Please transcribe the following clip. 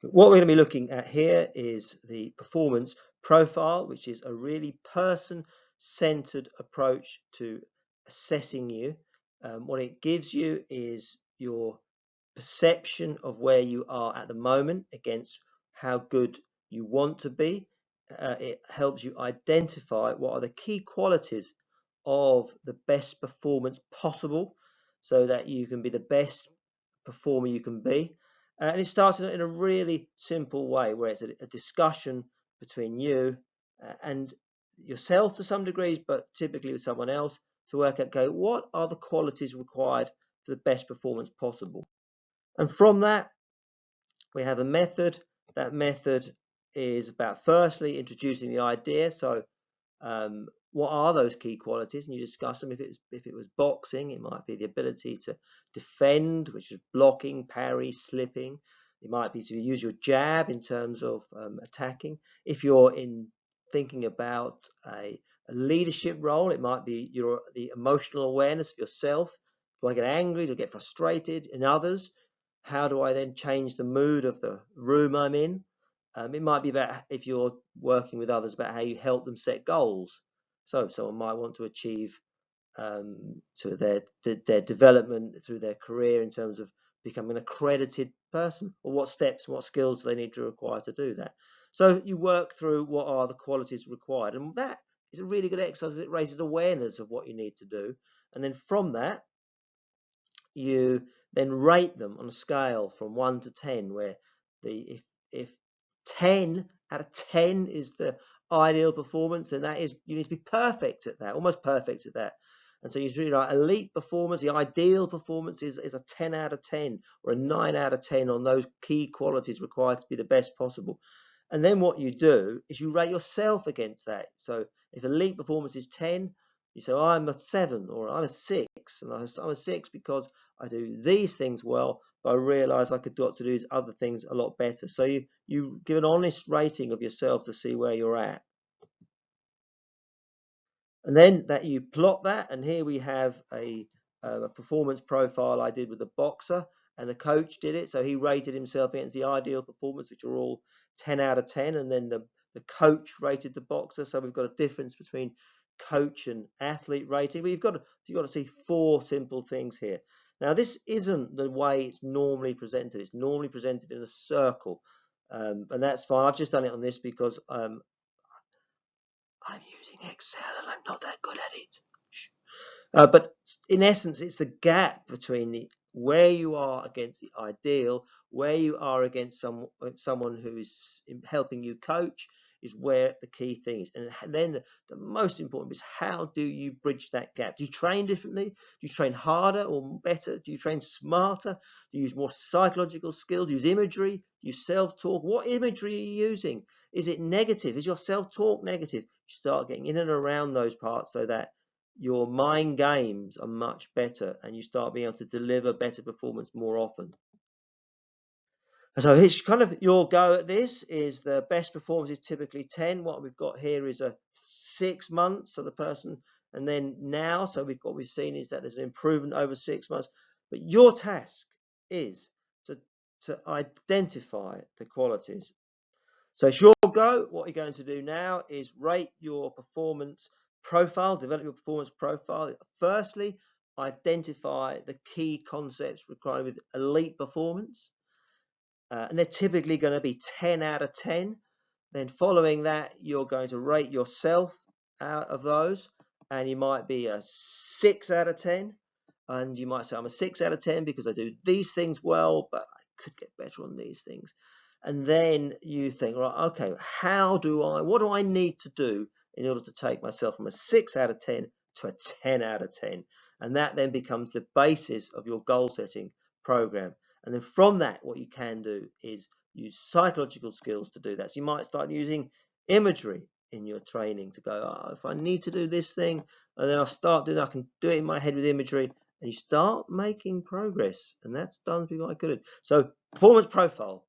What we're going to be looking at here is the performance profile, which is a really person-centered approach to assessing you. What it gives you is your perception of where you are at the moment against how good you want to be. It helps you identify what are the key qualities of the best performance possible so that you can be the best performer you can be. And it starts in a really simple way where it's a discussion between you and yourself to some degrees, but typically with someone else, to work out, okay, what are the qualities required for the best performance possible? And from that, we have a method. That method is about firstly introducing the idea. So what are those key qualities? And you discuss them. If it was boxing, it might be the ability to defend, which is blocking, parry, slipping. It might be to use your jab in terms of attacking. If you're thinking about a leadership role, it might be the emotional awareness of yourself. Do I get angry? Do I get frustrated in others? How do I then change the mood of the room I'm in? It might be about, if you're working with others, about how you help them set goals. So someone might want to achieve to their development through their career in terms of becoming an accredited person, or what steps, what skills do they need to require to do that. So you work through what are the qualities required, and that is a really good exercise. It raises awareness of what you need to do, and then from that you then rate them on a scale from 1 to 10, where if 10 out of 10 is the ideal performance, then that is, you need to be perfect at that, almost perfect at that. And so you really like elite performance, the ideal performance is a 10 out of 10 or a 9 out of 10 on those key qualities required to be the best possible. And then what you do is you rate yourself against that. So if elite performance is 10, you say, oh, I'm a 7 or I'm a 6. And I'm a 6 because I do these things well, but I realize I could got to do these other things a lot better. So you give an honest rating of yourself to see where you're at. And then that you plot that, and here we have a performance profile I did with the boxer, and the coach did it. So he rated himself against the ideal performance, which are all 10 out of 10, and then the coach rated the boxer. So we've got a difference between coach and athlete rating. But you've got to see 4 simple things here. Now, this isn't the way it's normally presented. It's normally presented in a circle, and that's fine. I've just done it on this because I'm using Excel and I'm not that good at it. But in essence, it's the gap between where you are against the ideal, where you are against someone who is helping you coach, is where the key thing is. And then the most important is, how do you bridge that gap? Do you train differently? Do you train harder or better? Do you train smarter? Do you use more psychological skills? Do you use imagery? Do you self-talk? What imagery are you using? Is it negative? Is your self-talk negative? You start getting in and around those parts so that your mind games are much better and you start being able to deliver better performance more often. So it's kind of your go at this. Is the best performance is typically 10. What we've got here is a 6 months of the person, and then now, so what we've seen is that there's an improvement over 6 months. But your task is to identify the qualities. So it's your go. What you're going to do now is rate your performance profile, develop your performance profile. Firstly, identify the key concepts required with elite performance. And they're typically going to be 10 out of 10. Then following that, you're going to rate yourself out of those, and you might be a 6 out of 10. And you might say, I'm a 6 out of 10 because I do these things well, but I could get better on these things. And then you think, right, okay, what do I need to do in order to take myself from a 6 out of 10 to a 10 out of 10? And that then becomes the basis of your goal setting program. And then from that, what you can do is use psychological skills to do that. So you might start using imagery in your training to go, oh, if I need to do this thing, and then I can do it in my head with imagery, and you start making progress. And that's done to be quite good. So performance profile,